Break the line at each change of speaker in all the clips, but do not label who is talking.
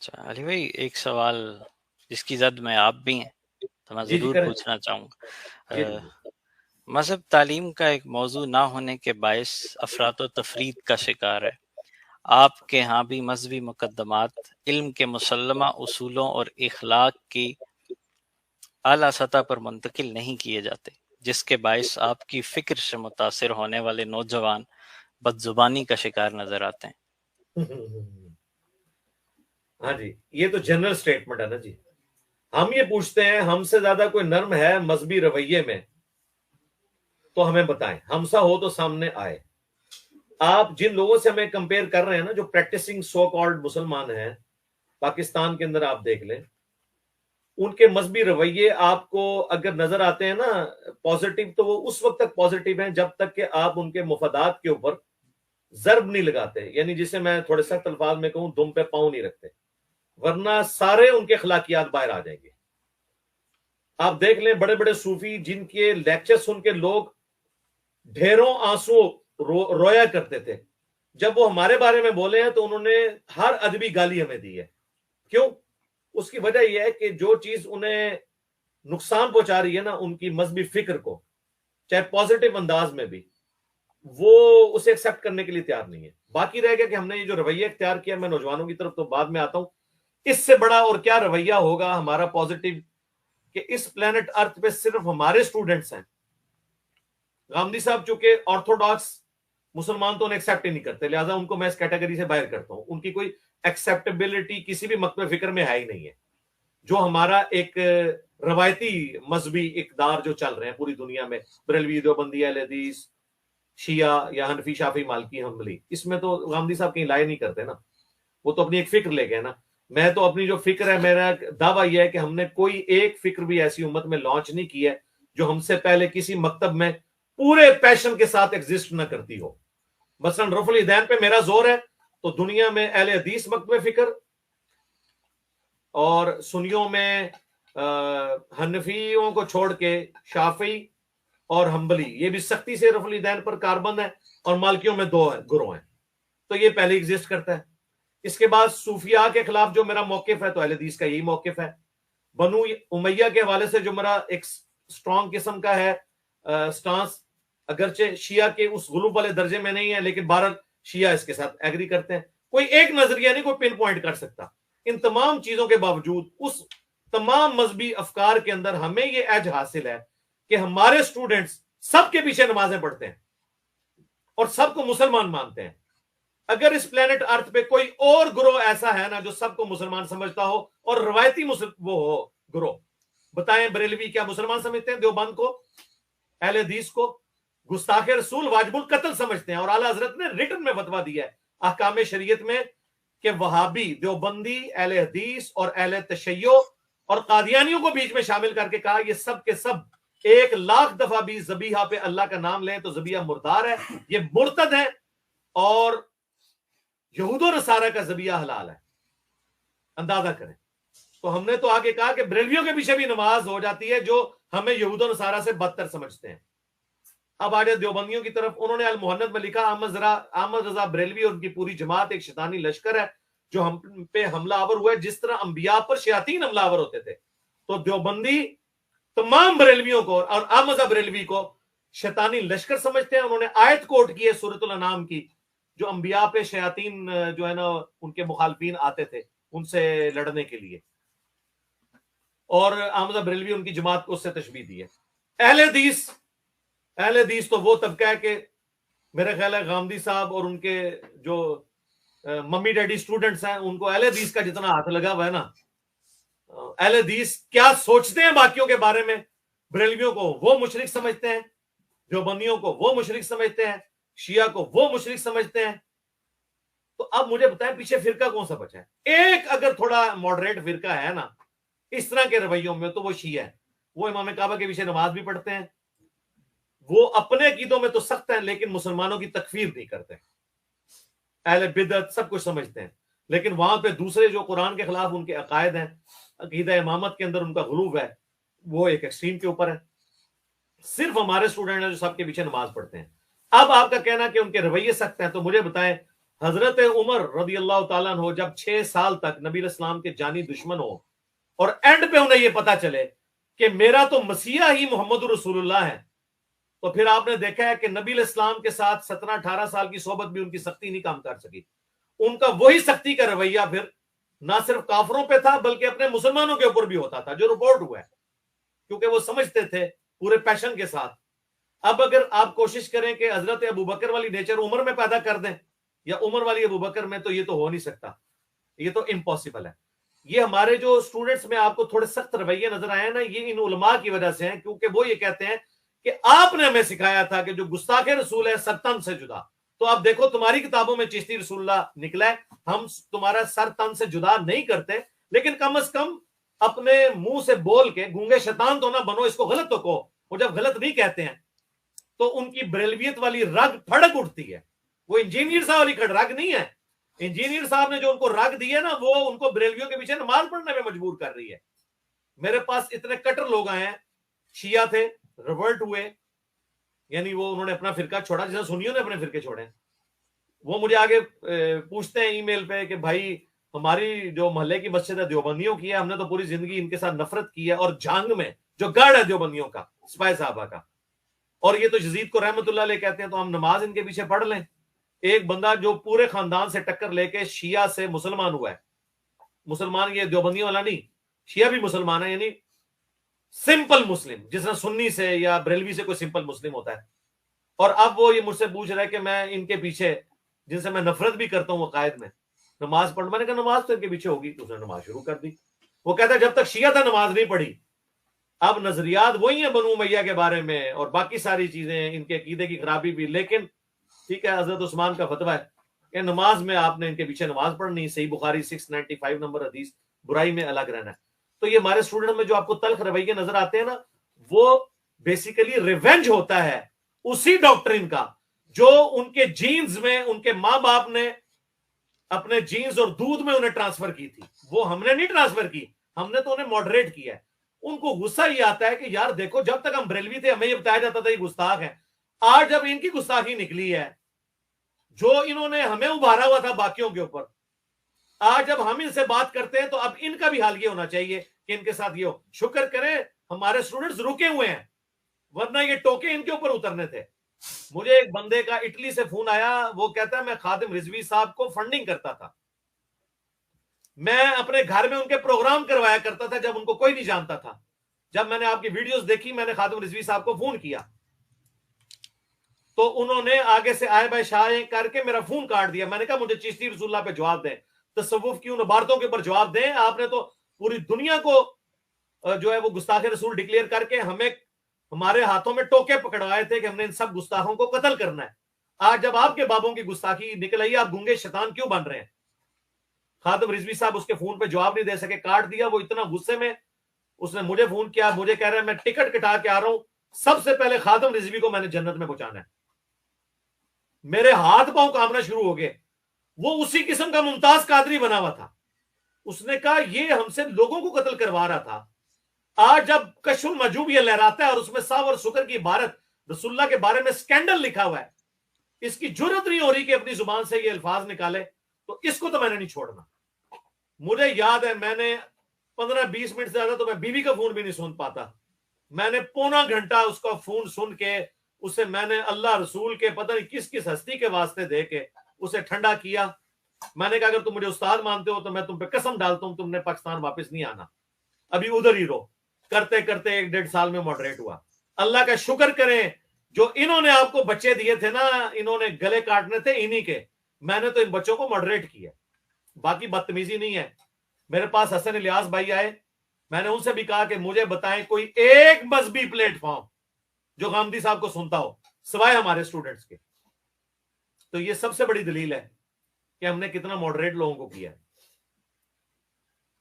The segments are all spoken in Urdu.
اچھا علی بھائی، ایک سوال جس کی زد میں آپ بھی ہیں تو میں
جی جی
ضرور
کریں
پوچھنا چاہوں
جی
گا۔
جی
مذہب تعلیم کا ایک موضوع نہ ہونے کے باعث افراط و تفرید کا شکار ہے۔ آپ کے ہاں بھی مذہبی مقدمات علم کے مسلمہ اصولوں اور اخلاق کی اعلیٰ سطح پر منتقل نہیں کیے جاتے، جس کے باعث آپ کی فکر سے متاثر ہونے والے نوجوان بد زبانی کا شکار نظر آتے ہیں۔
ہاں جی، یہ تو جنرل سٹیٹمنٹ ہے نا جی۔ ہم یہ پوچھتے ہیں ہم سے زیادہ کوئی نرم ہے مذہبی رویے میں تو ہمیں بتائیں، ہمسا ہو تو سامنے آئے۔ آپ جن لوگوں سے ہمیں کمپیئر کر رہے ہیں نا، جو پریکٹسنگ سو کالڈ مسلمان ہیں پاکستان کے اندر، آپ دیکھ لیں ان کے مذہبی رویے آپ کو اگر نظر آتے ہیں نا پازیٹیو، تو وہ اس وقت تک پازیٹیو ہیں جب تک کہ آپ ان کے مفادات کے اوپر ضرب نہیں لگاتے، یعنی جسے میں تھوڑے سخت الفاظ میں کہوں، دم پہ پاؤں نہیں رکھتے، ورنہ سارے ان کے اخلاقیات باہر آ جائیں گے۔ آپ دیکھ لیں بڑے بڑے صوفی جن کے لیکچر سن کے لوگ ڈھیروں آنسو رویا کرتے تھے، جب وہ ہمارے بارے میں بولے ہیں تو انہوں نے ہر ادبی گالی ہمیں دی ہے۔ کیوں؟ اس کی وجہ یہ ہے کہ جو چیز انہیں نقصان پہنچا رہی ہے نا ان کی مذہبی فکر کو، چاہے پازیٹیو انداز میں بھی، وہ اسے ایکسپٹ کرنے کے لیے تیار نہیں ہے۔ باقی رہ گیا کہ ہم نے یہ جو رویہ اختیار کیا، میں نوجوانوں کی طرف تو بعد میں آتا ہوں، اس سے بڑا اور کیا رویہ ہوگا ہمارا پازیٹیو کہ اس پلانٹ ارتھ پہ صرف ہمارے اسٹوڈنٹس ہیں۔ غامدی صاحب چونکہ آرتھوڈاکس مسلمان تو انہیں ایکسپٹ ہی نہیں کرتے، لہٰذا ان کو میں اس کیٹیگری سے باہر کرتا ہوں، ان کی کوئی ایکسپٹیبلٹی کسی بھی مکتب فکر میں ہے ہی نہیں ہے۔ جو ہمارا ایک روایتی مذہبی اقدار جو چل رہے ہیں پوری دنیا میں، بریلوی، دیوبندی، اہل حدیث، شیعہ یا حنفی، شافعی، مالکی، حنبلی، اس میں تو غامدی صاحب کہیں لائے نہیں کرتے نا، وہ تو اپنی ایک فکر لے گئے نا۔ میں تو اپنی جو فکر ہے، میرا دعویٰ یہ ہے کہ ہم نے کوئی ایک فکر بھی ایسی امت میں لانچ نہیں کی ہے جو ہم سے پہلے کسی مکتب میں پورے پیشن کے ساتھ ایگزسٹ نہ کرتی ہو۔ مثلا رفع الیدین پہ میرا زور ہے تو دنیا میں اہل حدیث مکتب فکر اور سنیوں میں حنفیوں کو چھوڑ کے شافعی اور حنبلی، یہ بھی سختی سے رفع الیدین پر کاربند ہے، اور مالکیوں میں دو گروہ ہیں، تو یہ پہلے ایگزسٹ کرتا ہے۔ اس کے بعد صوفیاء کے خلاف جو میرا موقف ہے تو اہل حدیث کا یہی موقف ہے۔ بنو امیہ کے حوالے سے جو میرا ایک سٹرونگ قسم کا ہے سٹانس، اگرچہ شیعہ کے اس غلوب والے درجے میں نہیں ہے، لیکن بہرحال شیعہ اس کے ساتھ ایگری کرتے ہیں۔ کوئی ایک نظریہ نہیں کوئی پن پوائنٹ کر سکتا۔ ان تمام چیزوں کے باوجود اس تمام مذہبی افکار کے اندر ہمیں یہ ایج حاصل ہے کہ ہمارے سٹوڈنٹس سب کے پیچھے نمازیں پڑھتے ہیں اور سب کو مسلمان مانتے ہیں۔ اگر اس پلانٹ ارتھ پہ کوئی اور گروہ ایسا ہے نا جو سب کو مسلمان سمجھتا ہو اور روایتی وہ ہو گروہ، بتائیں بریلوی کیا مسلمان سمجھتے ہیں دیوبند کو؟ اہل حدیث کو گستاخ رسول واجب القتل سمجھتے ہیں، اور اعلیٰ حضرت نے ریٹن میں فتویٰ دیا ہے احکام شریعت میں کہ وہابی، دیوبندی، اہل حدیث اور اہل تشیع اور قادیانیوں کو بیچ میں شامل کر کے کہا یہ سب کے سب 1,00,000 دفعہ بھی ذبیحہ پہ اللہ کا نام لیں تو ذبیحہ مردار ہے، یہ مرتد ہے، اور یہود و نصارہ کا ذبیحہ حلال ہے۔ اندازہ کریں۔ تو ہم نے تو آگے کہا کہ بریلویوں کے پیچھے بھی نماز ہو جاتی ہے جو ہمیں یہود و نصارہ سے بدتر سمجھتے ہیں۔ اب آج دیوبندیوں کی طرف انہوں نے المحنت میں لکھا احمد رضا بریلوی اور ان کی پوری جماعت ایک شیطانی لشکر ہے جو ہم پہ حملہ آور ہوا ہے جس طرح انبیاء پر شیاطین حملہ آور ہوتے تھے۔ تو دیوبندی تمام بریلویوں کو اور احمد رضا بریلوی کو شیطانی لشکر سمجھتے ہیں۔ انہوں نے آیت کوٹ کی ہے سورۃ الانعام کی، جو انبیاء پہ شیاطین جو ہے نا ان کے مخالفین آتے تھے ان سے لڑنے کے لیے، اور احمد بریلوی ان کی جماعت کو اس سے تشبیہ دی ہے۔ اہل حدیث تو وہ طبقہ ہے کہ میرا خیال ہے غامدی صاحب اور ان کے جو ممی ڈیڈی سٹوڈنٹس ہیں ان کو اہل حدیث کا جتنا ہاتھ لگا ہوا ہے نا، اہل حدیث کیا سوچتے ہیں باقیوں کے بارے میں، بریلویوں کو وہ مشرک سمجھتے ہیں، دیوبندیوں کو وہ مشرک سمجھتے ہیں، شیعہ کو وہ مشرک سمجھتے ہیں۔ تو اب مجھے بتائیں پیچھے فرقہ کون سا بچا ہے؟ ایک اگر تھوڑا ماڈریٹ فرقہ ہے نا اس طرح کے رویوں میں تو وہ شیعہ ہے۔ وہ امام کعبہ کے پیچھے نماز بھی پڑھتے ہیں، وہ اپنے عقیدوں میں تو سخت ہیں لیکن مسلمانوں کی تکفیر نہیں کرتے، اہل بدعت سب کچھ سمجھتے ہیں، لیکن وہاں پہ دوسرے جو قرآن کے خلاف ان کے عقائد ہیں، عقیدہ امامت کے اندر ان کا غلوب ہے، وہ ایک ایکسٹریم کے اوپر ہے۔ صرف ہمارے اسٹوڈنٹ ہیں جو سب کے پیچھے نماز پڑھتے ہیں۔ اب آپ کا کہنا کہ ان کے رویے سخت ہیں، تو مجھے بتائیں حضرت عمر رضی اللہ تعالیٰ عنہ جب 6 سال تک نبی علیہ السلام کے جانی دشمن ہو اور اینڈ پہ انہیں یہ پتا چلے کہ میرا تو مسیح ہی محمد رسول اللہ ہے، تو پھر آپ نے دیکھا ہے کہ نبی علیہ السلام کے ساتھ 17-18 سال کی صحبت بھی ان کی سختی نہیں کام کر سکی. ان کا وہی سختی کا رویہ پھر نہ صرف کافروں پہ تھا بلکہ اپنے مسلمانوں کے اوپر بھی ہوتا تھا، جو رپورٹ ہوا ہے، کیونکہ وہ سمجھتے تھے پورے پیشن کے ساتھ. اب اگر آپ کوشش کریں کہ حضرت ابو بکر والی نیچر عمر میں پیدا کر دیں یا عمر والی ابو بکر میں، تو یہ تو ہو نہیں سکتا، یہ تو امپاسبل ہے. یہ ہمارے جو اسٹوڈنٹس میں آپ کو تھوڑے سخت رویے نظر آئے نا، یہ ان علماء کی وجہ سے ہیں، کیونکہ وہ یہ کہتے ہیں کہ آپ نے ہمیں سکھایا تھا کہ جو گستاخ رسول ہے سر تن سے جدا. تو آپ دیکھو تمہاری کتابوں میں چشتی رسول اللہ نکلا ہے، ہم تمہارا سر تن سے جدا نہیں کرتے، لیکن کم از کم اپنے منہ سے بول کے گونگے شیطان تو نہ بنو، اس کو غلط تو کہو. وہ جب غلط نہیں کہتے ہیں تو ان کی بریلویت والی رگ پھڑک اٹھتی ہے. وہ انجینئر صاحب والی رگ نہیں ہے. انجینئر صاحب نے جو ان کو رگ دی ہے نا، وہ ان کو بریلویوں کے پیچھے نماز پڑھنے میں مجبور کر رہی ہے. میرے پاس اتنے کٹر لوگ آئے ہیں، شیعہ تھے، ریورٹ ہوئے، یعنی وہ انہوں نے اپنا فرقہ چھوڑا جیسے سنیوں نے اپنے فرقے چھوڑے. وہ مجھے آگے پوچھتے ہیں ای میل پہ کہ بھائی ہماری جو محلے کی مسجد ہے دیوبندیوں کی ہے، ہم نے تو پوری زندگی ان کے ساتھ نفرت کی ہے، اور جنگ میں جو گڑھ ہے دیوبندیوں کا سپاہی صحابہ کا، اور یہ تو یزید کو رحمت اللہ علیہ کہتے ہیں، تو ہم نماز ان کے پیچھے پڑھ لیں. ایک بندہ جو پورے خاندان سے ٹکر لے کے شیعہ سے مسلمان ہوا ہے، مسلمان یہ دیوبندیوں والا نہیں، شیعہ بھی مسلمان ہے، یعنی سمپل مسلم، جس طرح سنی سے یا بریلوی سے کوئی سمپل مسلم ہوتا ہے. اور اب وہ یہ مجھ سے پوچھ رہا ہے کہ میں ان کے پیچھے جن سے میں نفرت بھی کرتا ہوں عقائد میں نماز پڑھ. میں نے کہا نماز تو ان کے پیچھے ہوگی، تو اس نے نماز شروع کر دی. وہ کہتا ہے جب تک شیعہ تھا نماز نہیں پڑھی. اب نظریات وہی ہیں بنو امیہ کے بارے میں اور باقی ساری چیزیں، ان کے عقیدے کی خرابی بھی، لیکن ٹھیک ہے حضرت عثمان کا فتویٰ ہے کہ نماز میں آپ نے ان کے پیچھے نماز پڑھنی. صحیح بخاری 695 نمبر حدیث، برائی میں الگ رہنا ہے. تو یہ ہمارے اسٹوڈنٹ میں جو آپ کو تلخ رویے نظر آتے ہیں نا، وہ بیسیکلی ریونج ہوتا ہے اسی ڈاکٹرین کا جو ان کے جینز میں ان کے ماں باپ نے اپنے جینز اور دودھ میں انہیں ٹرانسفر کی تھی. وہ ہم نے نہیں ٹرانسفر کی، ہم نے تو انہیں ماڈریٹ کیا ہے. ان کو غصہ یہ آتا ہے کہ یار دیکھو جب تک ہم بریلوی تھے ہمیں یہ بتایا جاتا تھا یہ گستاخ ہے. آج جب ان کی گستاخی نکلی ہے، جو انہوں نے ہمیں ابھارا ہوا تھا باقیوں کے اوپر، آج جب ہم ان سے بات کرتے ہیں تو اب ان کا بھی حال یہ ہونا چاہیے کہ ان کے ساتھ یہ ہو. شکر کریں ہمارے اسٹوڈنٹس رکے ہوئے ہیں، ورنہ یہ ٹوکے ان کے اوپر اترنے تھے. مجھے ایک بندے کا اٹلی سے فون آیا، وہ کہتا ہے میں خادم رضوی صاحب کو فنڈنگ کرتا تھا، میں اپنے گھر میں ان کے پروگرام کروایا کرتا تھا جب ان کو کوئی نہیں جانتا تھا. جب میں نے آپ کی ویڈیوز دیکھی میں نے خادم رضوی صاحب کو فون کیا تو انہوں نے آگے سے آئے بھائی شاہ کر کے میرا فون کاٹ دیا. میں نے کہا مجھے چشتی رسول اللہ پہ جواب دیں، تصوف کی ان عبارتوں کے اوپر جواب دیں. آپ نے تو پوری دنیا کو جو ہے وہ گستاخ رسول ڈکلیئر کر کے ہمیں ہمارے ہاتھوں میں ٹوکے پکڑوائے تھے کہ ہم نے ان سب گستاخوں کو قتل کرنا ہے. آج جب آپ کے بابوں کی گستاخی نکل آئی، آپ گونگے شیطان کیوں بن رہے ہیں؟ خادم رضوی صاحب اس کے فون پہ جواب نہیں دے سکے، کاٹ دیا. وہ اتنا غصے میں اس نے مجھے فون کیا، مجھے کہہ رہا ہے میں ٹکٹ کٹا کے آ رہا ہوں، سب سے پہلے خادم رضوی کو میں نے جنت میں پہنچانا ہے. میرے ہاتھ پاؤں کامنا شروع ہو گئے. وہ اسی قسم کا ممتاز قادری بنا ہوا تھا. اس نے کہا یہ ہم سے لوگوں کو قتل کروا رہا تھا. آج جب کشف المحجوب یہ لہراتا ہے اور اس میں صاف اور ستر کی عبارت رسول اللہ کے بارے میں سکینڈل لکھا ہوا ہے، اس کی جرت نہیں ہو رہی کہ اپنی زبان سے یہ الفاظ نکالے، تو اس کو تو میں نے نہیں چھوڑنا. مجھے یاد ہے میں نے 15-20 منٹ سے زیادہ تو میں بیوی کا فون بھی نہیں سن پاتا. میں نے پونا گھنٹہ اس کا فون سن کے اسے میں نے اللہ رسول کے پتہ نہیں کس کس ہستی کے واسطے دے کے اسے ٹھنڈا کیا. میں نے کہا اگر تم مجھے استاد مانتے ہو تو میں تم پہ قسم ڈالتا ہوں تم نے پاکستان واپس نہیں آنا، ابھی ادھر ہی رہو. کرتے کرتے 1-1.5 سال میں ماڈریٹ ہوا. اللہ کا شکر کریں جو انہوں نے آپ کو بچے دیے تھے نا، انہوں نے گلے کاٹنے تھے انہی کے، میں نے تو ان بچوں کو ماڈریٹ کیا. باقی بدتمیزی نہیں ہے. میرے پاس حسن الیاس بھائی آئے، میں نے ان سے بھی کہا کہ مجھے بتائیں کوئی ایک مذہبی پلیٹ فارم جو غامدی صاحب کو سنتا ہو سوائے ہمارے اسٹوڈنٹس کے. تو یہ سب سے بڑی دلیل ہے کہ ہم نے کتنا ماڈریٹ لوگوں کو کیا ہے.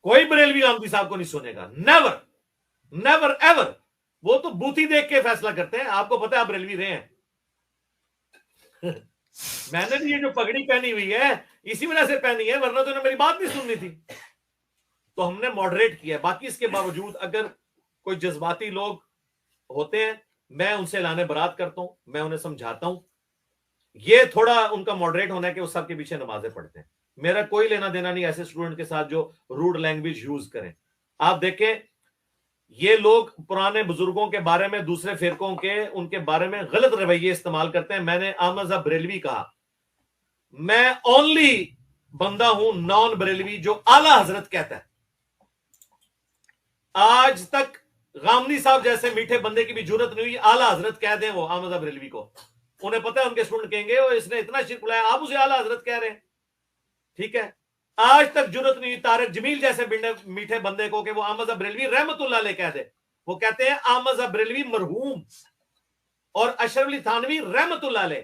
کوئی بریلوی غامدی صاحب کو نہیں سنے گا، نیور نیور ایور. وہ تو بوتھی دیکھ کے فیصلہ کرتے ہیں. آپ کو پتا ہے آپ بریلوی رہے ہیں. میں نے بھی یہ جو پگڑی پہنی ہوئی ہے اسی وجہ سے پہنی ہے، ورنہ تو انہیں میری بات نہیں سننی تھی. تو ہم نے ماڈریٹ کیا. باقی اس کے باوجود اگر کوئی جذباتی لوگ ہوتے ہیں میں ان سے اعلان برات کرتا ہوں، میں انہیں سمجھاتا ہوں یہ تھوڑا ان کا ماڈریٹ ہونا ہے کہ وہ سب کے پیچھے نمازیں پڑھتے ہیں. میرا کوئی لینا دینا نہیں ایسے اسٹوڈنٹ کے ساتھ جو روڈ لینگویج یوز کریں. آپ دیکھیں یہ لوگ پرانے بزرگوں کے بارے میں دوسرے فرقوں کے ان کے بارے میں غلط رویے استعمال کرتے ہیں. میں نے احمد صاحب بریلوی کہا میں اونلی بندہ ہوں نان بریلوی جو اعلی حضرت کہتا ہے. آج تک غامنی صاحب جیسے میٹھے بندے کی بھی جرت نہیں ہوئی اعلی حضرت کہہ دیں وہ احمد صاحب بریلوی کو. انہیں پتہ ہے ان کے اسٹوڈنٹ کہیں گے اس نے اتنا شرک بلایا آپ اسے اعلی حضرت کہہ رہے ہیں. ٹھیک ہے, آج تک جرت نہیں طارق جمیل جیسے میٹھے بندے کو کہ وہ احمد صاحب بریلوی رحمت اللہ علیہ کہہ دے. وہ کہتے ہیں احمد صاحب بریلوی مرحوم اور اشرف علی تھانوی رحمت اللہ علیہ.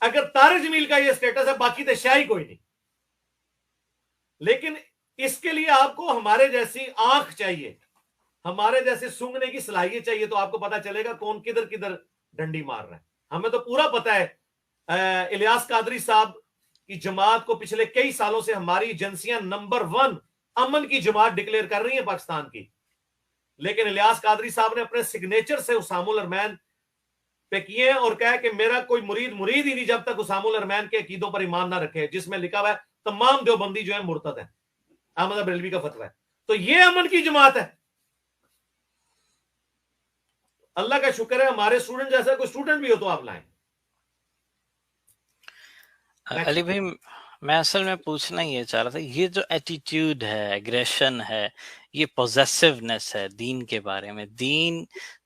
اگر طارق جمیل کا یہ اسٹیٹس ہے باقی تو شاہی کوئی نہیں. لیکن اس کے لیے آپ کو ہمارے جیسی آنکھ چاہیے, ہمارے جیسے سونگنے کی صلاحیت چاہیے, تو آپ کو پتا چلے گا کون کدھر کدھر ڈنڈی مار رہا ہے. ہمیں تو پورا پتا ہے الیاس قادری صاحب کی جماعت کو پچھلے کئی سالوں سے ہماری ایجنسیاں نمبر 1 امن کی جماعت ڈکلیئر کر رہی ہیں پاکستان کی. لیکن الیاس قادری صاحب نے اپنے سگنیچر سے اسامہ الارمین پہ کیے اور کہا کہ میرا کوئی مرید ہی نہیں جب تک اسامہ الارمین کے عقیدوں پر ایمان نہ رکھے, جس میں لکھا ہوا ہے تمام دیوبندی جو ہے مرتد ہیں. احمد بریلوی کا فتویٰ ہے. تو یہ امن کی جماعت ہے. اللہ کا شکر ہے ہمارے اسٹوڈنٹ جیسا کوئی اسٹوڈنٹ بھی ہو تو آپ لائیں.
علی بھائی میں اصل میں پوچھنا یہ چاہ رہا تھا, یہ جو ایٹیٹیوڈ ہے, ایگریشن ہے, یہ پوزیسونیس ہے دین کے بارے میں. دین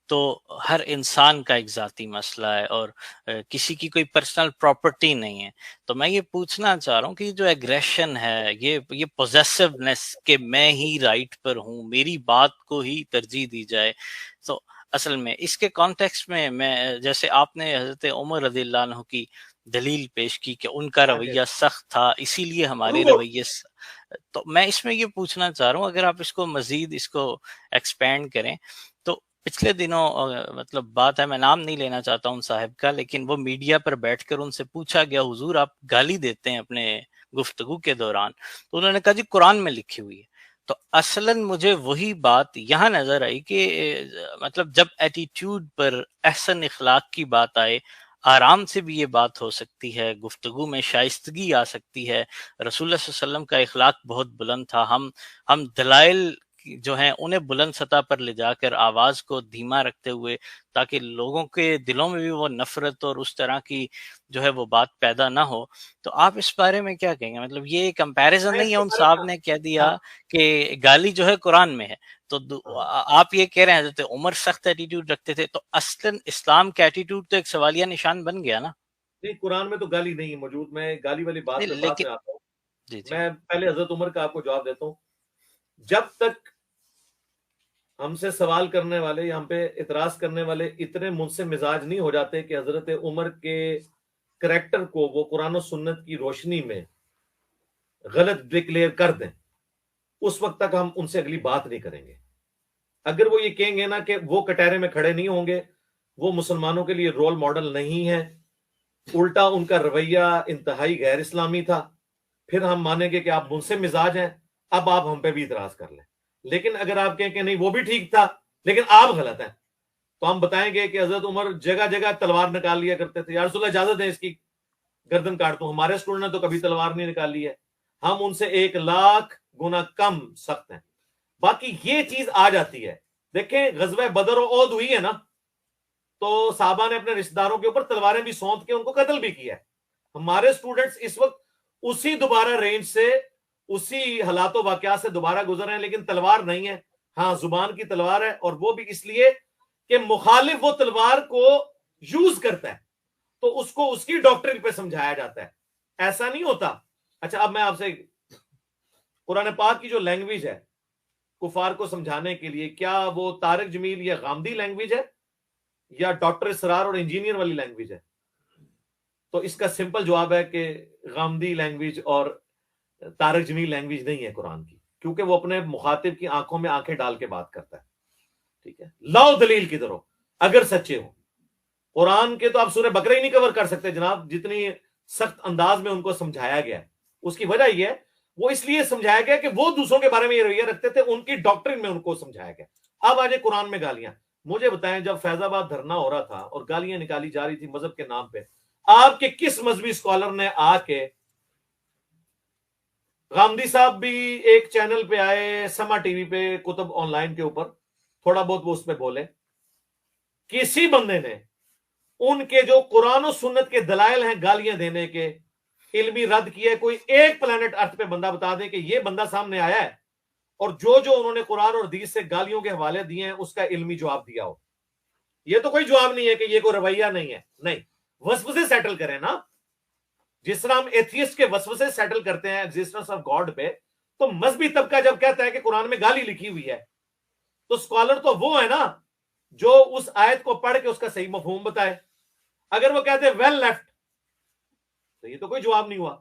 تو ہر انسان کا ایک ذاتی مسئلہ ہے اور کسی کی کوئی پرسنل پراپرٹی نہیں ہے. تو میں یہ پوچھنا چاہ رہا ہوں کہ جو ایگریشن ہے, یہ پوزیسونیس کہ میں ہی رائٹ پر ہوں, میری بات کو ہی ترجیح دی جائے, تو اصل میں اس کے کانٹیکسٹ میں جیسے آپ نے حضرت عمر رضی اللہ عنہ کی دلیل پیش کی کہ ان کا رویہ سخت تھا اسی لیے ہمارے رویے, تو میں اس میں یہ پوچھنا چاہ رہا ہوں اگر آپ اس کو مزید اس کو ایکسپینڈ کریں. تو پچھلے دنوں مطلب بات ہے, میں نام نہیں لینا چاہتا ہوں صاحب کا, لیکن وہ میڈیا پر بیٹھ کر ان سے پوچھا گیا حضور آپ گالی دیتے ہیں اپنے گفتگو کے دوران, تو انہوں نے کہا جی قرآن میں لکھی ہوئی ہے. تو اصلاً مجھے وہی بات یہاں نظر آئی کہ مطلب جب ایٹیٹیوڈ پر احسن اخلاق کی بات آئے آرام سے بھی یہ بات ہو سکتی ہے, گفتگو میں شائستگی آ سکتی ہے. رسول اللہ صلی اللہ علیہ وسلم کا اخلاق بہت بلند تھا. ہم دلائل جو ہیں انہیں بلند سطح پر لے جا کر آواز کو دھیما رکھتے ہوئے تاکہ لوگوں کے دلوں میں بھی وہ نفرت اور اس طرح کی جو ہے وہ بات پیدا نہ ہو. تو آپ اس بارے میں کیا کہیں گے؟ مطلب یہ کمپیریزن نہیں ہے, ان صاحب نے کہہ دیا کہ گالی جو ہے قرآن میں ہے, تو آپ یہ کہہ رہے ہیں حضرت عمر سخت ایٹیٹیوڈ رکھتے تھے, تو اصلاً اسلام کا ایٹیٹیوڈ تو ایک سوالیہ نشان بن گیا نا.
نہیں, قرآن میں تو گالی نہیں موجود. میں گالی والی بات پہ بعد میں آتا ہوں. میں پہلے حضرت عمر کا آپ کو جواب دیتا ہوں. جب تک ہم سے سوال کرنے والے یا ہم پہ اعتراض کرنے والے اتنے منصف مزاج نہیں ہو جاتے کہ حضرت عمر کے کریکٹر کو وہ قرآن و سنت کی روشنی میں غلط ڈکلیئر کر دیں, اس وقت تک ہم ان سے اگلی بات نہیں کریں گے. اگر وہ یہ کہیں گے نا کہ وہ کٹہرے میں کھڑے نہیں ہوں گے, وہ مسلمانوں کے لیے رول ماڈل نہیں ہے, الٹا ان کا رویہ انتہائی غیر اسلامی تھا, پھر ہم مانیں گے کہ آپ منصف مزاج ہیں, اب آپ ہم پہ بھی اعتراض کر لیں. لیکن اگر آپ کہیں کہ نہیں وہ بھی ٹھیک تھا لیکن آپ غلط ہیں, تو ہم بتائیں گے کہ حضرت عمر جگہ جگہ تلوار نکال لیا کرتے تھے. یا رسول اللہ اجازت ہے اس کی گردن کاٹ دوں. ہمارے اسٹوڈنٹ نے تو کبھی تلوار نہیں نکالی ہے, ہم ان سے 1,00,000 گنا کم سخت ہیں. باقی یہ چیز آ جاتی ہے. دیکھیں غزوہ بدر و احد ہوئی ہے نا, تو صحابہ نے اپنے رشتہ داروں کے اوپر تلواریں بھی سونت کے ان کو قتل بھی کیا ہے. ہمارے اسٹوڈنٹس اس وقت اسی دوبارہ رینج سے اسی حالات و واقعات سے دوبارہ گزر رہے ہیں, لیکن تلوار نہیں ہے. ہاں زبان کی تلوار ہے, اور وہ بھی اس لیے کہ مخالف وہ تلوار کو یوز کرتا ہے تو اس کو اس کی ڈاکٹرن پہ سمجھایا جاتا ہے. ایسا نہیں ہوتا. اچھا اب میں آپ سے قرآن پاک کی جو لینگویج ہے کفار کو سمجھانے کے لیے, کیا وہ طارق جمیل یا غامدی لینگویج ہے یا ڈاکٹر اسرار اور انجینئر والی لینگویج ہے؟ تو اس کا سمپل جواب ہے کہ غامدی لینگویج اور طارق جمیل لینگویج نہیں ہے قرآن کی, کیونکہ وہ اپنے مخاطب کی آنکھوں میں آنکھیں ڈال کے بات کرتا ہے. ٹھیک ہے, لاؤ دلیل کی طرف اگر سچے ہو. قرآن کے تو آپ سورہ بقرہ ہی نہیں کور کر سکتے جناب, جتنی سخت انداز میں ان کو سمجھایا گیا ہے. اس کی وجہ یہ ہے وہ اس لیے سمجھایا گیا کہ وہ دوسروں کے بارے میں یہ رویہ رکھتے تھے, ان کی ڈاکٹرن میں ان کو سمجھایا گیا. اب آج قرآن میں گالیاں. مجھے بتائیں جب فیض آباد دھرنا ہو رہا تھا اور گالیاں نکالی جا رہی تھی مذہب کے نام پہ, آپ کے کس مذہبی اسکالر نے آ کے، غامدی صاحب بھی ایک چینل پہ آئے، سما ٹی وی پہ، کتب آن لائن کے اوپر تھوڑا بہت وہ اس پہ بولے، کسی بندے نے ان کے جو قرآن و سنت کے دلائل ہیں گالیاں دینے کے، علمی رد کیا ہے؟ کوئی ایک پلانٹ ارتھ پہ بندہ بتا دے کہ یہ بندہ سامنے آیا ہے اور جو انہوں نے قرآن اور حدیث سے گالیوں کے حوالے دیے ہیں اس کا علمی جواب دیا ہو؟ یہ تو کوئی جواب نہیں ہے کہ یہ کوئی رویہ نہیں ہے، نہیں، وسوسے سیٹل کریں نا، جس طرح ہم ایتھیسٹ کے وسوسے سیٹل کرتے ہیں ایگزسٹنس آف گاڈ پہ، تو مذہبی طبقہ جب کہتا ہے کہ قرآن میں گالی لکھی ہوئی ہے تو اسکالر تو وہ ہے نا جو اس آیت کو پڑھ کے اس کا صحیح مفہوم بتائے۔ اگر وہ کہتے ہیں ویل لیفٹ تو یہ تو کوئی جواب نہیں ہوا،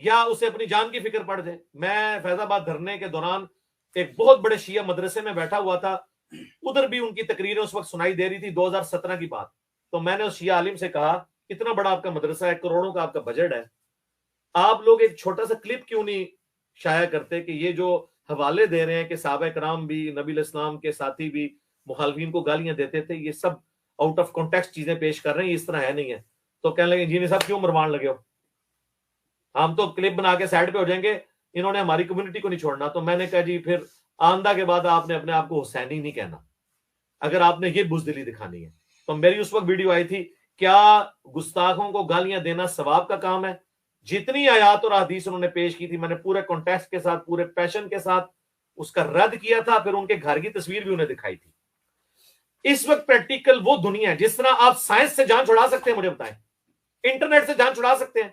یا اسے اپنی جان کی فکر پڑ دے۔ میں فیض آباد دھرنے کے دوران ایک بہت بڑے شیعہ مدرسے میں بیٹھا ہوا تھا، ادھر بھی ان کی تقریریں اس وقت سنائی دے رہی تھی، 2017 کی بات۔ تو میں نے اس شیعہ عالم سے کہا اتنا بڑا آپ کا مدرسہ ہے، کروڑوں کا آپ کا بجٹ ہے، آپ لوگ ایک چھوٹا سا کلپ کیوں نہیں شائع کرتے کہ یہ جو حوالے دے رہے ہیں کہ صحابہ کرام بھی، نبی علیہ السلام کے ساتھی بھی مخالفین کو گالیاں دیتے تھے، یہ سب آؤٹ آف کانٹیکسٹ چیزیں پیش کر رہے ہیں، یہ اس طرح ہے نہیں ہے۔ تو کہنے لگے انجینئر صاحب کیوں مرمان لگے ہو، ہم تو کلپ بنا کے سائڈ پہ ہو جائیں گے، انہوں نے ہماری کمیونٹی کو نہیں چھوڑنا۔ تو میں نے کہا جی پھر آندہ کے بعد آپ نے اپنے آپ کو حسینی نہیں کہنا اگر آپ نے یہ بزدلی دکھانی ہے۔ تو میری اس وقت ویڈیو آئی تھی، کیا گستاخوں کو گالیاں دینا ثواب کا کام ہے؟ جتنی آیات اور حدیث انہوں نے پیش کی تھی میں نے پورے کانٹیکسٹ کے ساتھ، پورے پیشن کے ساتھ اس کا رد کیا تھا، پھر ان کے گھر کی تصویر بھی انہیں دکھائی تھی۔ اس وقت پریکٹیکل وہ دنیا ہے جس طرح آپ سائنس سے جان چھڑا سکتے ہیں، مجھے بتائیں انٹرنیٹ سے جان چھڑا سکتے ہیں،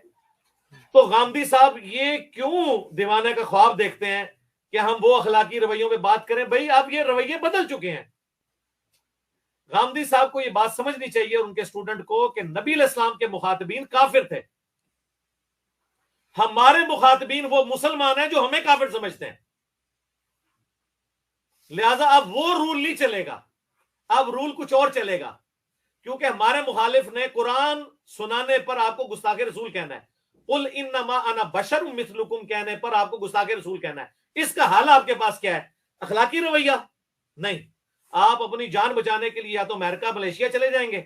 تو غامدی صاحب یہ کیوں دیوانے کا خواب دیکھتے ہیں کہ ہم وہ اخلاقی رویوں پہ بات کریں؟ بھائی اب یہ رویے بدل چکے ہیں۔ غامدی صاحب کو یہ بات سمجھنی چاہیے اور ان کے اسٹوڈنٹ کو کہ نبی علیہ السلام کے مخاطبین کافر تھے، ہمارے مخاطبین وہ مسلمان ہیں جو ہمیں کافر سمجھتے ہیں، لہذا اب وہ رول نہیں چلے گا، اب رول کچھ اور چلے گا، کیونکہ ہمارے مخالف نے قرآن سنانے پر آپ کو گستاخ رسول کہنا ہے، قل انما انا بشر مثلکم کہنے پر آپ کو گستاخ رسول کہنا ہے۔ اس کا حل آپ کے پاس کیا ہے؟ اخلاقی رویہ نہیں، آپ اپنی جان بچانے کے لیے یا تو امریکہ ملیشیا چلے جائیں گے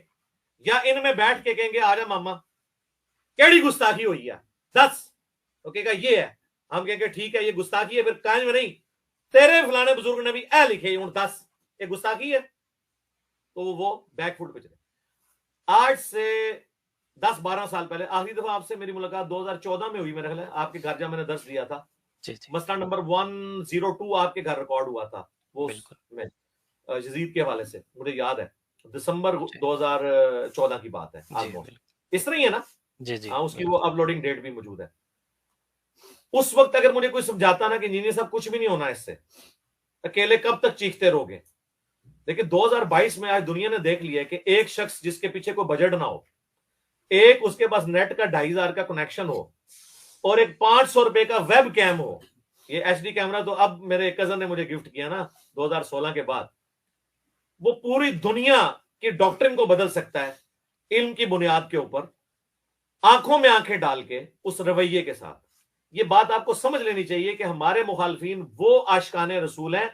یا ان میں بیٹھ کے کہیں گے آجا ماما کیڑی گستاخی ہوئی ہے دس، تو کہے گا یہ ہے، ہم کہیں گے ٹھیک ہے یہ گستاخی ہے، پھر کائن میں نہیں تیرے فلانے بزرگ نے بھی اے لکھے ہوں 10، یہ گستاخی ہے، تو وہ بیک فوٹ پہ چلے۔ آج سے 10-12 سال پہلے آخری دفعہ آپ سے میری ملاقات 2014 میں ہوئی، میرا خیال ہے آپ کے گھر جب میں نے درس دیا تھا، مسئلہ نمبر 102 آپ کے گھر ریکارڈ ہوا تھا، وہ میں یزید کے حوالے سے مجھے یاد ہے، دسمبر 2014 کی بات ہے، اس طرح ہی ہے نا؟ ہاں، اس کی وہ اپلوڈنگ ڈیٹ بھی موجود ہے۔ اس وقت اگر مجھے کوئی سمجھاتا نا کہ انجینئر صاحب کچھ بھی نہیں ہونا اس سے، اکیلے کب تک چیختے رہو گے، لیکن 2022 میں آج دنیا نے دیکھ لیا ہے کہ ایک شخص جس کے پیچھے کوئی بجٹ نہ ہو، ایک اس کے پاس نیٹ کا 2500 کا کنیکشن ہو اور ایک 500 روپے کا ویب کیم ہو، یہ ایچ ڈی کیمرہ تو اب میرے کزن نے مجھے گفٹ کیا نا 2016 کے بعد، وہ پوری دنیا کی ڈاکٹرن کو بدل سکتا ہے علم کی بنیاد کے اوپر، آنکھوں میں آنکھیں ڈال کے اس رویے کے ساتھ۔ یہ بات آپ کو سمجھ لینی چاہیے کہ ہمارے مخالفین وہ عاشقان رسول ہیں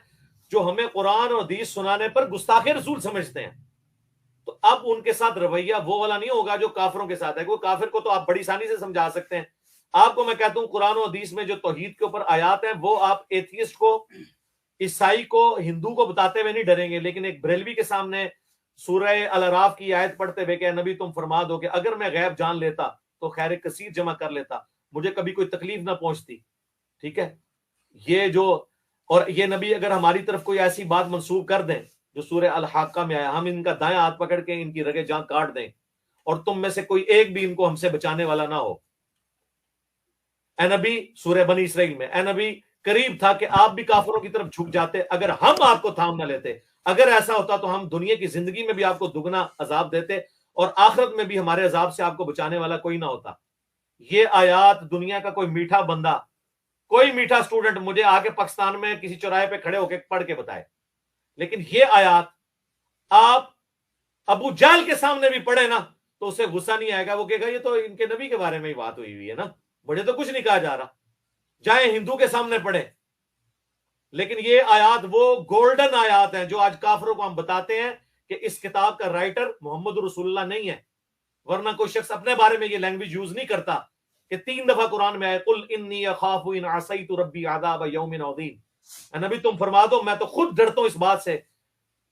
جو ہمیں قرآن اور حدیث سنانے پر گستاخ رسول سمجھتے ہیں، تو اب ان کے ساتھ رویہ وہ والا نہیں ہوگا جو کافروں کے ساتھ ہے۔ کوئی کافر کو تو آپ بڑی آسانی سے سمجھا سکتے ہیں، آپ کو میں کہتا ہوں قرآن و حدیث میں جو توحید کے اوپر آیات ہیں وہ آپ ایتھیسٹ کو، عیسائی کو، ہندو کو بتاتے ہوئے نہیں ڈریں گے، لیکن ایک بریلوی کے سامنے سورہ الاعراف کی آیت پڑھتے ہوئے کہ نبی تم فرما دو کہ اگر میں غیب جان لیتا تو خیر کثیر جمع کر لیتا، مجھے کبھی کوئی تکلیف نہ پہنچتی، ٹھیک ہے؟ یہ جو، اور یہ نبی اگر ہماری طرف کوئی ایسی بات منسوب کر دیں جو سورہ الحاقہ میں آیا، ہم ان کا دائیں ہاتھ پکڑ کے ان کی رگیں جان کاٹ دیں اور تم میں سے کوئی ایک بھی ان کو ہم سے بچانے والا نہ ہو۔ اے نبی، سورہ بنی اسرائیل میں، اے نبی قریب تھا کہ آپ بھی کافروں کی طرف جھک جاتے اگر ہم آپ کو تھام نہ لیتے، اگر ایسا ہوتا تو ہم دنیا کی زندگی میں بھی آپ کو دگنا عذاب دیتے اور آخرت میں بھی ہمارے عذاب سے آپ کو بچانے والا کوئی نہ ہوتا۔ یہ آیات دنیا کا کوئی میٹھا بندہ، کوئی میٹھا اسٹوڈنٹ مجھے آگے پاکستان میں کسی چوراہے پہ کھڑے ہو کے پڑھ کے بتائے، لیکن یہ آیات آپ ابو جہل کے سامنے بھی پڑھے نا تو اسے غصہ نہیں آئے گا، وہ کہے گا یہ تو ان کے نبی کے بارے میں ہی بات ہوئی ہے نا، مجھے تو کچھ نہیں کہا جا رہا، جائیں ہندو کے سامنے پڑھے۔ لیکن یہ آیات وہ گولڈن آیات ہیں جو آج کافروں کو ہم بتاتے ہیں کہ اس کتاب کا رائٹر محمد رسول اللہ نہیں ہے، ورنہ کوئی شخص اپنے بارے میں یہ لینگویج یوز نہیں کرتا کہ 3 دفعہ قرآن میں ہے قل انی اخاف ان عصیت ربی عذاب یوم عظیم، نبی تم فرما دو میں تو خود ڈرتا ہوں اس بات سے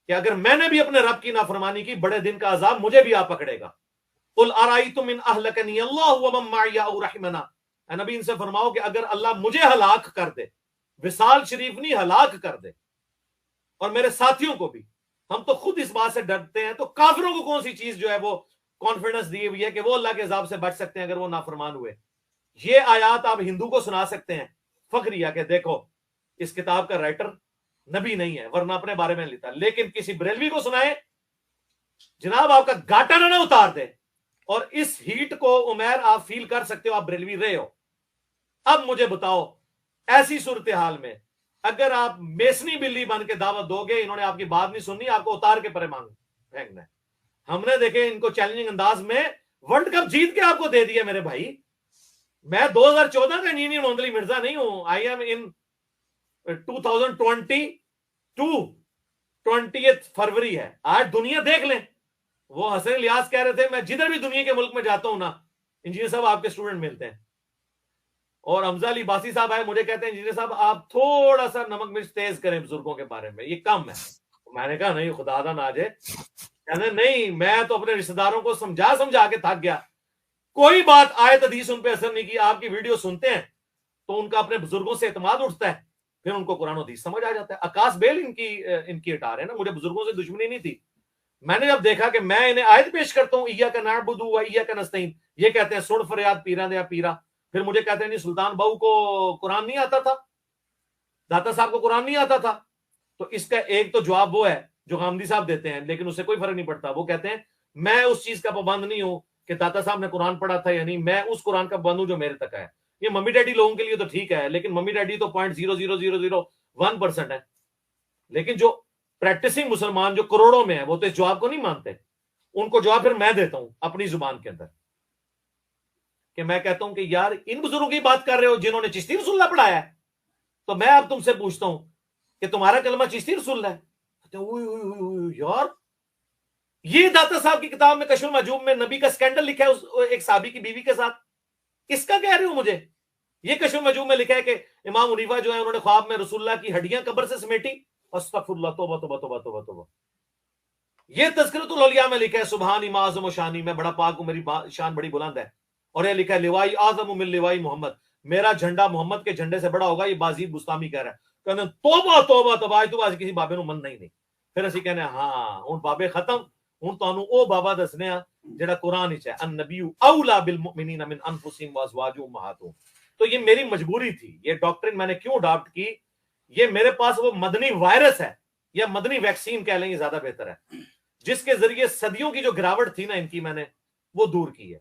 کہ اگر میں نے بھی اپنے رب کی نافرمانی کی بڑے دن کا عذاب مجھے بھی آ پکڑے گا. قل ارائیتم ان اہلکنی اللہ ومن معی او رحمنا، اے نبی ان سے فرماؤ کہ اگر اللہ مجھے ہلاک کر دے، وصال شریف نہیں ہلاک کر دے، اور میرے ساتھیوں کو بھی، ہم تو خود اس بات سے ڈرتے ہیں، تو کافروں کو کون سی چیز جو ہے وہ کانفیڈنس دی ہوئی ہے کہ وہ اللہ کے عذاب سے بچ سکتے ہیں اگر وہ نافرمان ہوئے. یہ آیات آپ ہندو کو سنا سکتے ہیں فخریہ کہ دیکھو اس کتاب کا رائٹر نبی نہیں ہے ورنہ اپنے بارے میں لیتا، لیکن کسی بریلوی کو سنائے جناب آپ کا گاٹا نہ اتار دے. اور اس ہیٹ کو عمیر آپ فیل کر سکتے ہو، آپ بریلوی رہے ہو. اب مجھے بتاؤ ایسی صورتحال میں اگر آپ میسنی بلی بن کے دعوت دو گے، انہوں نے آپ کی بات نہیں سننی، آپ کو اتار کے پرے مانگ پھینکنا ہے. ہم نے دیکھے ان کو چیلنجنگ انداز میں ورلڈ کپ جیت کے آپ کو دے دیا. میرے بھائی میں 2014 کا انجینئر محمد علی مرزا نہیں ہوں، آئی ایم ان 2022 20 فروری ہے. آج دنیا دیکھ لیں، وہ حسن الیاس کہہ رہے تھے میں جدھر بھی دنیا کے ملک میں جاتا ہوں نا انجینئر صاحب آپ کے اسٹوڈنٹ ملتے ہیں. اور حمزہ علی باسی صاحب آئے مجھے کہتے ہیں انجینئر صاحب آپ تھوڑا سا نمک مرچ تیز کریں بزرگوں کے بارے میں، یہ کم ہے. میں نے کہا نہیں خدا دا ناجے، کہتے نہیں میں تو اپنے رشتہ داروں کو سمجھا کے تھک گیا، کوئی بات آیت حدیث ان پہ اثر نہیں کی. آپ کی ویڈیو سنتے ہیں تو ان کا اپنے بزرگوں سے اعتماد اٹھتا ہے، پھر ان کو قرآن و حدیث سمجھ آ جاتا ہے. آکاش بیل ان کی اٹار ہے نا، مجھے بزرگوں سے دشمنی نہیں تھی. میں نے جب دیکھا کہ میں انہیں آیت پیش کرتا ہوں ایاک نعبد و ایاک نستعین، یہ کہتے ہیں سن فریاد پیرا دیا پیرا، پھر مجھے کہتے ہیں نہیں سلطان بہو کو قرآن نہیں آتا تھا، داتا صاحب کو قرآن نہیں آتا تھا. تو اس کا ایک تو جواب وہ ہے جو غامدی صاحب دیتے ہیں، لیکن اس سے کوئی فرق نہیں پڑتا. وہ کہتے ہیں میں اس چیز کا پابند نہیں ہوں کہ داتا صاحب نے قرآن پڑھا تھا یا نہیں، میں اس قرآن کا پابند ہوں جو میرے تک ہے. یہ ممی ڈیڈی لوگوں کے لیے تو ٹھیک ہے، لیکن ممی ڈیڈی تو 0.00001% ہے. لیکن جو پریکٹسنگ مسلمان جو کروڑوں میں ہے وہ تو اس جواب کو نہیں مانتے. ان کو جواب پھر میں دیتا ہوں اپنی زبان کے اندر کہ میں کہتا ہوں کہ یار ان بزرگوں کی بات کر رہے ہو جنہوں نے چشتی رسول اللہ پڑھایا ہے، تو میں اب تم سے پوچھتا ہوں کہ تمہارا کلمہ چشتی رسول اللہ ہے. یار یہ داتا صاحب کی کتاب میں کشف المحجوب میں نبی کا سکینڈل لکھا ہے ایک صحابی کی بیوی کے ساتھ، کس کا کہہ رہے ہو مجھے؟ یہ کشف المحجوب میں لکھا ہے کہ امام حنیفہ جو ہے انہوں نے خواب میں رسول اللہ کی ہڈیاں قبر سے سمیٹی. استغفر اللہ، توبہ توبہ توبہ توبہ توبہ. یہ تذکرۃ الاولیاء میں لکھا ہے سبحانی ما اعظم و شانی، میں بڑا پاک ہوں میری شان بڑی بلند ہے. اور یہ لکھا ہے لوائی اعظم من لوائی محمد، میرا جھنڈا محمد کے جھنڈے سے بڑا ہوگا. یہ بازید بستامی کہہ رہا ہے. کہنے توبہ توبہ توبہ، آج تو کسی بابے نو من نہیں. پھر اسی کہنے ہاں ہن بابے ختم، ہن تانوں او بابا دسنے آ جڑا قرآن وچ ہے النبی اولا بالمؤمنین من انفسہم وازواجہم امہاتہم. تو یہ میری مجبوری تھی. یہ ڈاکٹرن میں نے کیوں اڈاپٹ کی؟ یہ میرے پاس وہ مدنی وائرس ہے یا مدنی ویکسین کہہ لیں، یہ زیادہ بہتر ہے، جس کے ذریعے صدیوں کی جو گراوٹ تھی نا ان کی میں نے وہ دور کی ہے.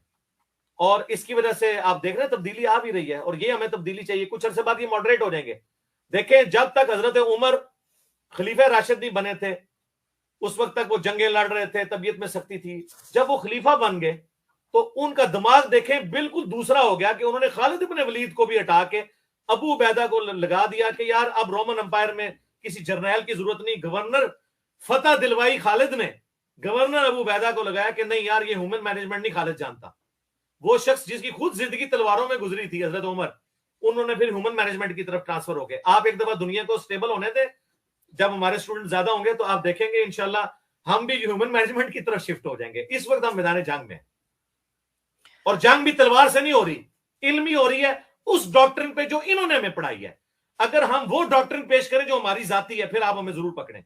اور اس کی وجہ سے آپ دیکھ رہے ہیں تبدیلی آ بھی رہی ہے، اور یہ ہمیں تبدیلی چاہیے. کچھ عرصے بعد یہ ماڈریٹ ہو جائیں گے. دیکھیں جب تک حضرت عمر خلیفہ راشد نہیں بنے تھے اس وقت تک وہ جنگیں لڑ رہے تھے، طبیعت میں سختی تھی. جب وہ خلیفہ بن گئے تو ان کا دماغ دیکھیں بالکل دوسرا ہو گیا کہ انہوں نے خالد بن ولید کو بھی ہٹا کے ابو عبیدہ کو لگا دیا کہ یار اب رومن امپائر میں کسی جرنیل کی ضرورت نہیں. گورنر فتح دلوائی خالد نے گورنر ابو عبیدہ کو لگایا کہ نہیں یار یہ ہیومن مینجمنٹ نہیں خالد جانتا. وہ شخص جس کی خود زندگی تلواروں میں گزری تھی حضرت عمر، انہوں نے پھر ہیومن مینجمنٹ کی طرف ٹرانسفر ہو گئے. آپ ایک دفعہ دنیا کو سٹیبل ہونے دے، جب ہمارے اسٹوڈنٹ زیادہ ہوں گے تو آپ دیکھیں گے انشاءاللہ ہم بھی ہیومن مینجمنٹ کی طرف شفٹ ہو جائیں گے. اس وقت ہم میدان جنگ میں ہیں، اور جنگ بھی تلوار سے نہیں ہو رہی، علمی ہو رہی ہے اس ڈاکٹرن پہ جو انہوں نے ہمیں پڑھائی ہے. اگر ہم وہ ڈاکٹرن پیش کریں جو ہماری ذاتی ہے پھر آپ ہمیں ضرور پکڑیں.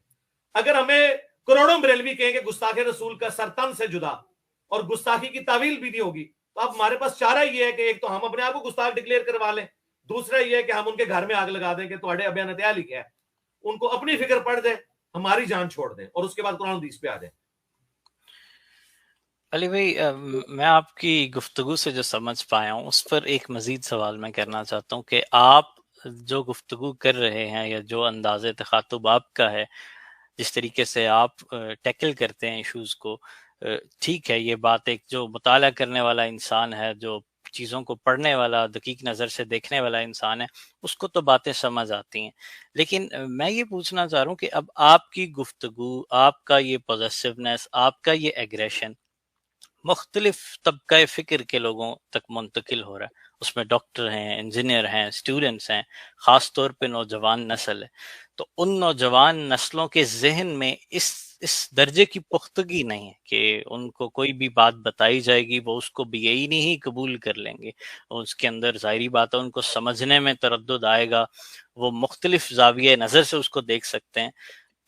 اگر ہمیں کروڑوں بریلوی کہیں کہ گستاخ رسول کا سرتن سے جدا اور گستاخی کی تعویل بھی نہیں ہوگی، تو اب ہمارے پاس چارہ یہ ہے کہ ایک تو ہم اپنے آپ کو گستاخ ڈکلیئر کروا لیں، دوسرا یہ ہے کہ ہم ان کے گھر میں آگ لگا دیں کہ تواڈے ابے نے تیا لکھا ہے، ان کو اپنی فکر پڑھ دیں، ہماری جان چھوڑ دیں، اور اس کے بعد قرآن حدیث پہ آ جائیں.
علی بھائی میں آپ کی گفتگو سے جو سمجھ پایا ہوں اس پر ایک مزید سوال میں کرنا چاہتا ہوں کہ آپ جو گفتگو کر رہے ہیں یا جو انداز تخاطب آپ کا ہے، جس طریقے سے آپ ٹیکل کرتے ہیں ایشوز کو، ٹھیک ہے یہ بات ایک جو مطالعہ کرنے والا انسان ہے، جو چیزوں کو پڑھنے والا دقیق نظر سے دیکھنے والا انسان ہے، اس کو تو باتیں سمجھ آتی ہیں. لیکن میں یہ پوچھنا چاہ رہا ہوں کہ اب آپ کی گفتگو، آپ کا یہ پوزیسونیس، آپ کا یہ ایگریشن مختلف طبقہ فکر کے لوگوں تک منتقل ہو رہا ہے. اس میں ڈاکٹر ہیں، انجینئر ہیں، اسٹوڈنٹس ہیں، خاص طور پہ نوجوان نسل ہے. تو ان نوجوان نسلوں کے ذہن میں اس درجے کی پختگی نہیں ہے کہ ان کو کوئی بھی بات بتائی جائے گی وہ اس کو بھی یہی نہیں قبول کر لیں گے. اس کے اندر ظاہری بات ہے ان کو سمجھنے میں تردد آئے گا، وہ مختلف زاویہ نظر سے اس کو دیکھ سکتے ہیں.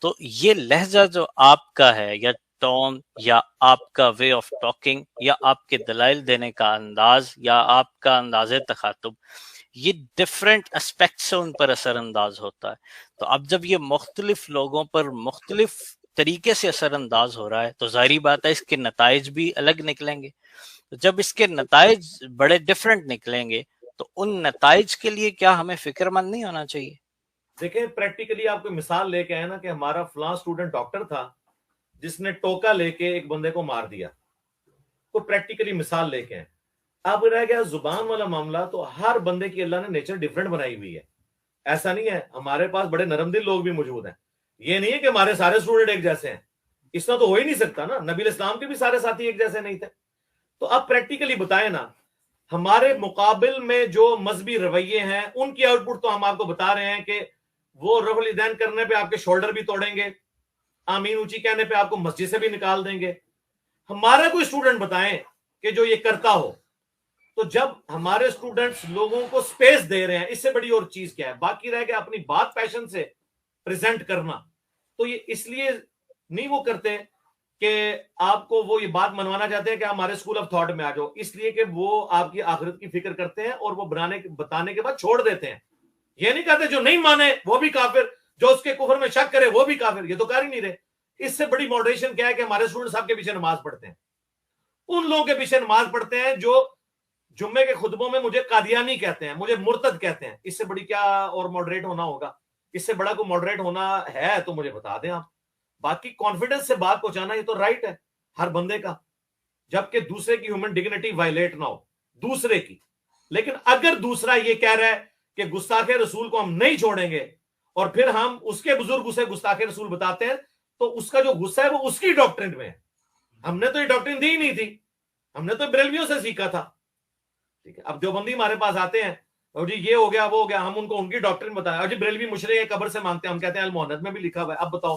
تو یہ لہجہ جو آپ کا ہے، یا ٹون، یا آپ کا وے آف ٹاکنگ، یا آپ کے دلائل دینے کا انداز، یا آپ کا انداز تخاطب، یہ ڈفرینٹ اسپیکٹ سے ان پر اثر انداز ہوتا ہے. تو اب جب یہ مختلف لوگوں پر مختلف طریقے سے اثر انداز ہو رہا ہے تو ظاہری بات ہے اس کے نتائج بھی الگ نکلیں گے. تو جب اس کے نتائج بڑے ڈفرینٹ نکلیں گے تو ان نتائج کے لیے کیا ہمیں فکر مند نہیں ہونا چاہیے؟
دیکھیں پریکٹیکلی آپ کو مثال لے کے آئے نا کہ ہمارا فلاں اسٹوڈنٹ ڈاکٹر تھا جس نے ٹوکا لے کے ایک بندے کو مار دیا، تو پریکٹیکلی مثال لے کے آئے. اب رہ گیا زبان والا معاملہ، تو ہر بندے کی اللہ نے نیچر ڈیفرنٹ بنائی ہوئی ہے. ایسا نہیں ہے، ہمارے پاس بڑے نرم دل لوگ بھی موجود ہیں. یہ نہیں ہے کہ ہمارے سارے اسٹوڈنٹ ایک جیسے ہیں، اس طرح تو ہو ہی نہیں سکتا نا. نبی علیہ السلام کے بھی سارے ساتھی ایک جیسے نہیں تھے. تو اب پریکٹیکلی بتائیں نا، ہمارے مقابل میں جو مذہبی رویے ہیں ان کی آؤٹ پٹ تو ہم آپ کو بتا رہے ہیں کہ وہ رفع الیدین کرنے پہ آپ کے شولڈر بھی توڑیں گے، آمین اونچی کہنے پہ آپ کو مسجد سے بھی نکال دیں گے. ہمارا کوئی اسٹوڈنٹ بتائیں کہ جو یہ کرتا ہو. تو جب ہمارے اسٹوڈنٹس لوگوں کو سپیس دے رہے ہیں، اس سے بڑی اور چیز کیا ہے؟ باقی رہ گیا اپنی بات پیشن سے پریزنٹ کرنا. تو یہ اس لیے نہیں وہ کرتے کہ آپ کو وہ یہ بات منوانا چاہتے ہیں کہ ہمارے اسکول آف تھاٹ میں آ جاؤ، اس لیے کہ وہ آپ کی آخرت کی فکر کرتے ہیں اور وہ بتانے کے بعد چھوڑ دیتے ہیں. یہ نہیں کہتے جو نہیں مانے وہ بھی کافر، جو اس کے کفر میں شک کرے وہ بھی کافر. یہ تو کر ہی نہیں رہے. اس سے بڑی ماڈریشن کیا ہے کہ ہمارے اسٹوڈنٹ صاحب کے پیچھے نماز پڑھتے ہیں، ان لوگوں کے پیچھے نماز پڑھتے ہیں جو جمعے کے خطبوں میں مجھے قادیانی کہتے ہیں، مجھے مرتد کہتے ہیں. اس سے بڑی کیا اور ماڈریٹ ہونا ہوگا؟ اس سے بڑا کوئی ماڈریٹ ہونا ہے تو مجھے بتا دیں آپ. باقی کانفیڈنس سے بات پہنچانا یہ تو رائٹ ہے ہر بندے کا، جبکہ دوسرے کی ہیومن ڈگنیٹی وائلیٹ نہ ہو دوسرے کی. لیکن اگر دوسرا یہ کہہ رہا ہے کہ گستاخ رسول کو ہم نہیں چھوڑیں گے اور پھر ہم اس کے بزرگ اسے گستاخ رسول بتاتے ہیں، تو اس کا جو غصہ ہے وہ اس کی ڈاکٹرن میں ہے. ہم نے تو یہ ڈاکٹرن دی ہی نہیں تھی، ہم نے تو بریلویوں سے سیکھا تھا. ٹھیک ہے، اب دیوبندی ہمارے پاس آتے ہیں اور جی یہ ہو گیا وہ ہو گیا، ہم ان کو ان کی ڈاکٹرن بتایا. اور جی بریلوی مشرق قبر سے مانگتے ہیں، ہم کہتے ہیں الموحد میں بھی لکھا ہوا ہے، اب بتاؤ.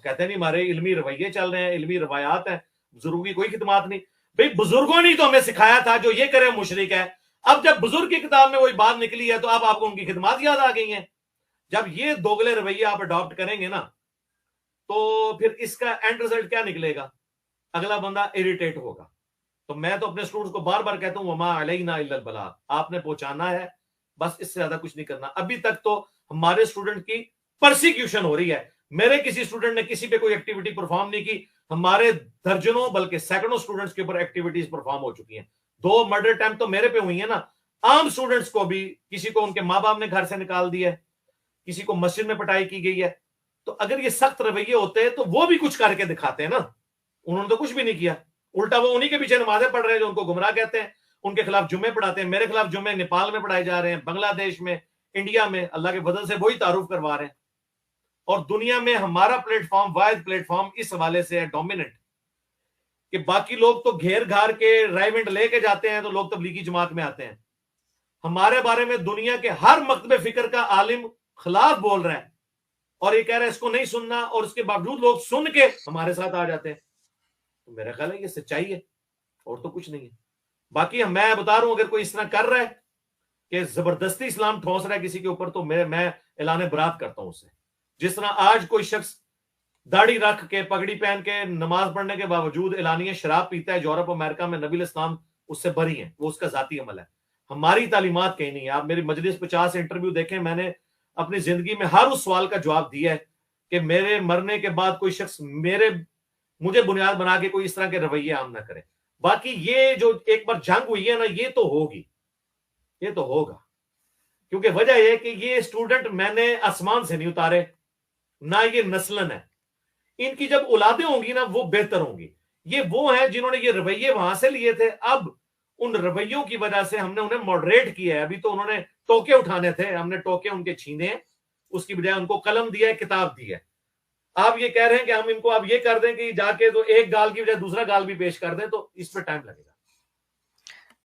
کہتے ہیں نہیں ہمارے علمی رویے چل رہے ہیں، علمی روایات ہیں، بزرگوں کی کوئی خدمات نہیں. بھئی بزرگوں نے تو ہمیں سکھایا تھا جو یہ کرے مشرک ہے. اب جب بزرگ کی کتاب میں وہی بات نکلی ہے تو اب آپ کو ان کی خدمات یاد آ گئی ہیں. جب یہ دوگلے رویے آپ اڈاپٹ کریں گے نا تو پھر اس کا اینڈ رزلٹ کیا نکلے گا؟ اگلا بندہ اریٹیٹ ہوگا. تو میں تو اپنے اسٹوڈنٹس کو بار بار کہتا ہوں وما علینا الا البلاغ، آپ نے پہنچانا ہے بس، اس سے زیادہ کچھ نہیں کرنا. ابھی تک تو ہمارے اسٹوڈنٹ کی پرسیکیوشن ہو رہی ہے. میرے کسی اسٹوڈنٹ نے کسی پہ کوئی ایکٹیویٹی پرفارم نہیں کی، ہمارے درجنوں بلکہ سینکڑوں اسٹوڈنٹس کے اوپر ایکٹیویٹیز پرفارم ہو چکی ہیں. 2 مرڈر اٹیمپٹ تو میرے پہ ہوئی ہیں نا. عام اسٹوڈنٹس کو بھی کسی کو ان کے ماں باپ نے گھر سے نکال دیا ہے، کسی کو مسجد میں پٹائی کی گئی ہے. تو اگر یہ سخت رویے ہوتے ہیں تو وہ بھی کچھ کر کے دکھاتے ہیں نا. انہوں نے تو کچھ بھی نہیں کیا، الٹا وہ انہی کے پیچھے نمازیں پڑھ رہے ہیں جو ان کو گمراہ کہتے ہیں، ان کے خلاف جمعے پڑھاتے ہیں. میرے خلاف جمعے نیپال میں پڑھائے جا رہے ہیں، بنگلہ دیش میں، انڈیا میں. اللہ کے فضل سے وہی تعارف کروا رہے ہیں. اور دنیا میں ہمارا پلیٹ فارم واحد پلیٹ فارم اس حوالے سے ہے ڈومیننٹ کہ باقی لوگ تو گھیر گھار کے رائیونٹ لے کے جاتے ہیں تو لوگ تبلیغی جماعت میں آتے ہیں. ہمارے بارے میں دنیا کے ہر مکتب فکر کا عالم خلاف بول رہا ہے اور یہ کہہ رہا ہے اس کو نہیں سننا، اور اس کے باوجود لوگ سن کے ہمارے ساتھ آ جاتے ہیں. تو میرا خیال ہے یہ سچائی ہے اور تو کچھ نہیں ہے. باقی میں بتا رہا ہوں اگر کوئی اس طرح کر رہا ہے کہ زبردستی اسلام ٹھونس رہا ہے کسی کے اوپر تو میں اعلان برات کرتا ہوں اس سے. جس طرح آج کوئی شخص داڑھی رکھ کے پگڑی پہن کے نماز پڑھنے کے باوجود اعلانیہ شراب پیتا ہے یورپ امریکہ میں، نبی الاسلام اس سے بری ہیں، وہ اس کا ذاتی عمل ہے. ہماری تعلیمات کہیں نہیں ہے. آپ میری مجلس 50 انٹرویو دیکھیں، میں نے اپنی زندگی میں ہر اس سوال کا جواب دیا ہے کہ میرے مرنے کے بعد کوئی شخص مجھے بنیاد بنا کے کوئی اس طرح کے رویے عام نہ کرے. باقی یہ جو ایک بار جنگ ہوئی ہے نا یہ تو ہوگی، یہ تو ہوگا، کیونکہ وجہ یہ کہ یہ اسٹوڈنٹ میں نے آسمان سے نہیں اتارے، نہ یہ نسلن ہے. ان کی جب اولادیں ہوں گی نا وہ بہتر ہوں گی. یہ وہ ہیں جنہوں نے یہ رویے وہاں سے لیے تھے، اب ان رویوں کی وجہ سے ہم نے انہیں ماڈریٹ کیا ہے. ابھی تو انہوں نے ٹوکے اٹھانے تھے، ہم نے ٹوکے ان کے چھینے، اس کی بجائے ان کو قلم دیا ہے، کتاب دی ہے. آپ یہ کہہ رہے ہیں کہ ہم ان کو اب یہ کر دیں کہ جا کے تو ایک گال کی بجائے دوسرا گال بھی پیش کر دیں، تو اس پہ ٹائم لگے گا.